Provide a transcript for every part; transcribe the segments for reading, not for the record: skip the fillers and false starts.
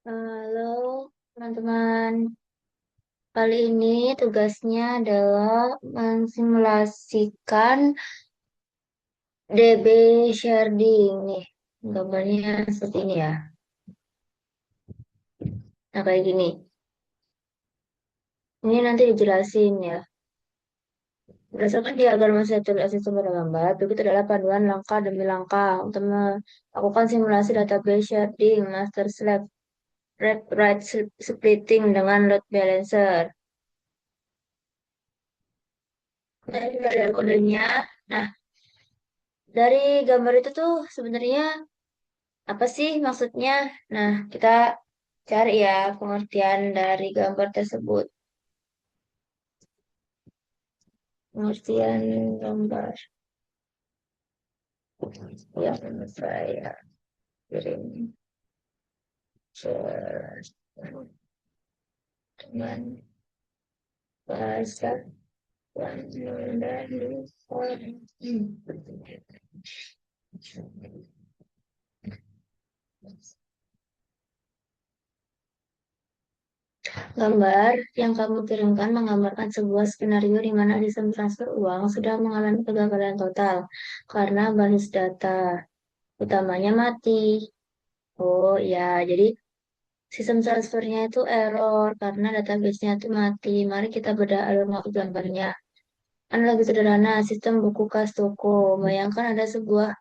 Halo teman-teman, kali ini tugasnya adalah mensimulasikan DB sharding nih. Gambarnya seperti ini ya. Nah kayak gini. Ini nanti dijelasin ya. Berdasarkan diagram sistem pada gambar, berikut adalah panduan langkah demi langkah untuk melakukan simulasi database sharding, master slave, read write splitting dengan load balancer. Nah, ini ada kodenya. Nah, dari gambar itu tuh sebenarnya apa sih maksudnya? Nah, kita cari ya pengertian dari gambar tersebut. Pengertian gambar yang saya kirim ke teman bahasa dari gambar yang kamu kirimkan menggambarkan sebuah skenario di mana sistem transfer uang sudah mengalami kegagalan total karena basis data utamanya mati. Oh ya, jadi sistem transfernya itu error karena database-nya itu mati. Mari kita bedah alur waktu gambarnya. Analogi sederhana, sistem buku kas toko. Bayangkan ada sebuah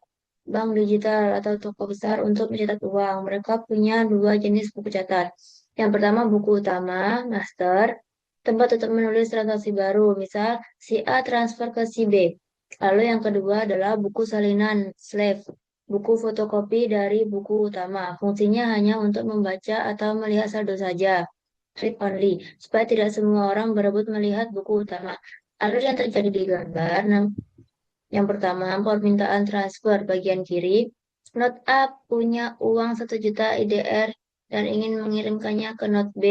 bank digital atau toko besar untuk mencetak uang. Mereka punya dua jenis buku catat. Yang pertama buku utama, master, tempat untuk menulis transaksi baru. Misal, si A transfer ke si B. Lalu yang kedua adalah buku salinan, slave. Buku fotokopi dari buku utama. Fungsinya hanya untuk membaca atau melihat saldo saja. Read only. Supaya tidak semua orang berebut melihat buku utama. Alur yang terjadi di gambar, yang pertama, permintaan transfer bagian kiri. Not A punya uang 1 juta IDR dan ingin mengirimkannya ke Not B.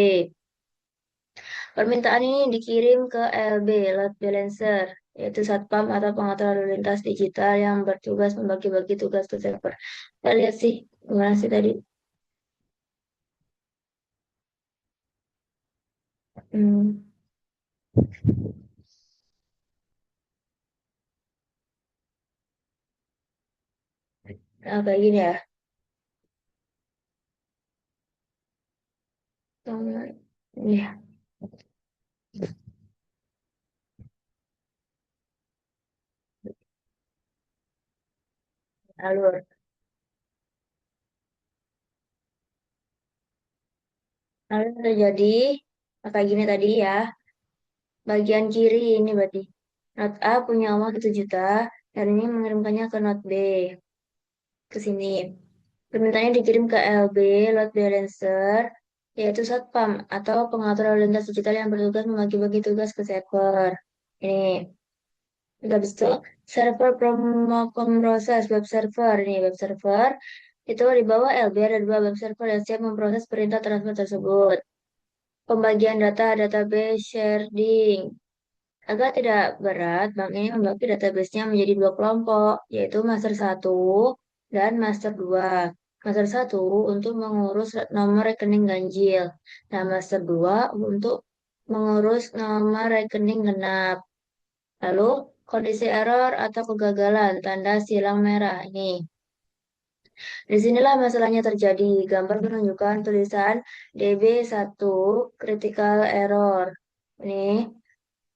Permintaan ini dikirim ke LB, Load Balancer, yaitu Satpam atau pengatur lalu lintas digital yang bertugas membagi-bagi tugas ke server. Kita lihat sih, gimana sih tadi? Hmm, nah, kayak gini ya. Ya, alur. Alur yang terjadi, nah, kayak gini tadi ya. Bagian kiri ini berarti. Not A punya uang 1 juta dan ini mengirimkannya ke Not B. Ke sini. Permintaannya dikirim ke LB, load balancer, yaitu satpam atau pengatur lalu lintas digital yang bertugas membagi-bagi tugas ke server. Ini, juga habis itu server pemroses web server. Ini web server, itu di bawah LB ada dua web server yang siap memproses perintah transfer tersebut. Pembagian data database sharing. Agar tidak berat, bank ini membagi database-nya menjadi dua kelompok, yaitu master satu dan master 2. Master satu untuk mengurus nomor rekening ganjil. Nah, master 2 untuk mengurus nomor rekening genap. Lalu, kondisi error atau kegagalan, tanda silang merah ini. Disinilah masalahnya terjadi. Gambar menunjukkan tulisan DB1 critical error. Ini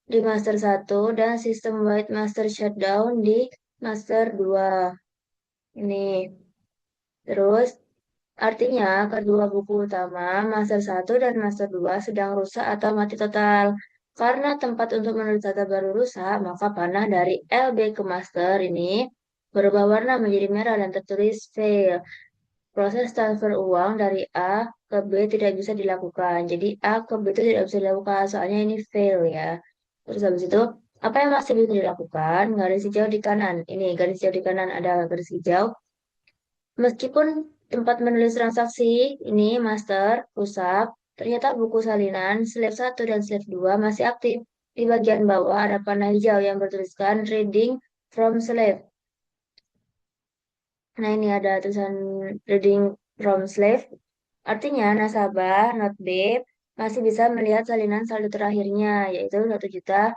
di master satu dan sistem wide master shutdown di master 2. Ini. Terus artinya kedua buku utama master satu dan master 2 sedang rusak atau mati total. Karena tempat untuk menulis data baru rusak, maka panah dari LB ke master ini berubah warna menjadi merah dan tertulis fail. Proses transfer uang dari A ke B tidak bisa dilakukan. Jadi A ke B itu tidak bisa dilakukan, soalnya ini fail ya. Terus habis itu, apa yang masih bisa dilakukan? Garis hijau di kanan. Ini garis hijau di kanan ada garis hijau. Meskipun tempat menulis transaksi ini master rusak, ternyata buku salinan slave satu dan slave 2 masih aktif. Di bagian bawah ada panah hijau yang bertuliskan reading from slave. Nah, ini ada tulisan reading from slave. Artinya nasabah not babe masih bisa melihat salinan saldo terakhirnya, yaitu 1 juta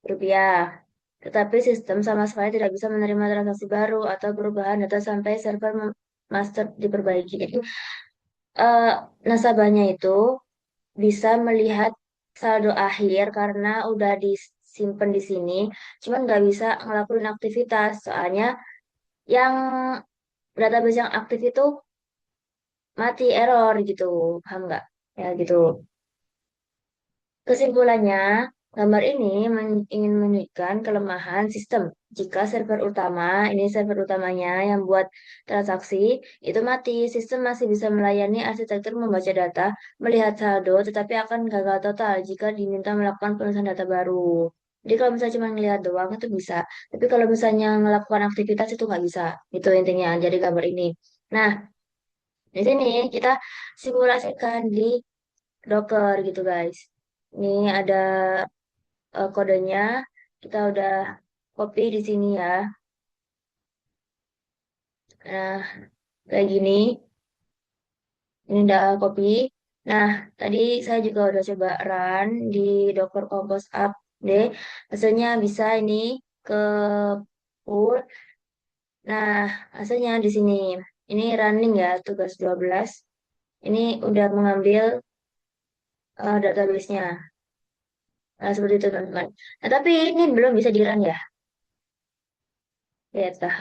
rupiah. Tetapi sistem sama sekali tidak bisa menerima transaksi baru atau perubahan data sampai server master diperbaiki. Jadi, eh, nasabahnya itu bisa melihat saldo akhir karena udah disimpan di sini, cuman nggak bisa ngelakuin aktivitas. Soalnya yang database yang aktif itu mati error gitu, paham nggak? Ya gitu. Kesimpulannya, gambar ini ingin menunjukkan kelemahan sistem. Jika server utama, ini server utamanya yang buat transaksi, itu mati. Sistem masih bisa melayani arsitektur membaca data, melihat saldo, tetapi akan gagal total jika diminta melakukan penulisan data baru. Jadi kalau misalnya cuma ngelihat doang itu bisa. Tapi kalau misalnya melakukan aktivitas itu nggak bisa. Itu intinya dari gambar ini. Nah, di sini kita simulasikan di Docker gitu guys. Ini ada kodenya. Kita udah copy di sini ya. Nah, kayak gini. Ini udah copy. Nah, tadi saya juga udah coba run di Docker Compose Update. Hasilnya bisa ini ke pull. Nah, hasilnya di sini. Ini running ya, tugas 12. Ini udah mengambil database-nya. Nah, seperti itu teman-teman. Nah, tapi ini belum bisa di-run ya. Lihat dah.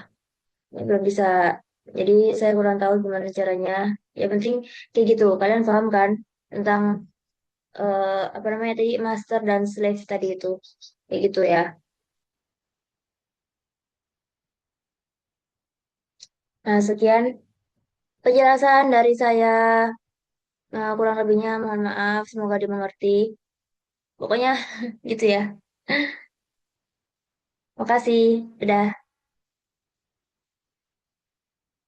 Ini belum bisa. Jadi saya kurang tahu gimana caranya. Ya penting kayak gitu. Kalian paham kan tentang apa namanya tadi master dan slave tadi itu. Kayak gitu ya. Nah, sekian penjelasan dari saya. Nah, kurang lebihnya mohon maaf. Semoga dimengerti. Pokoknya gitu ya. Makasih. Udah.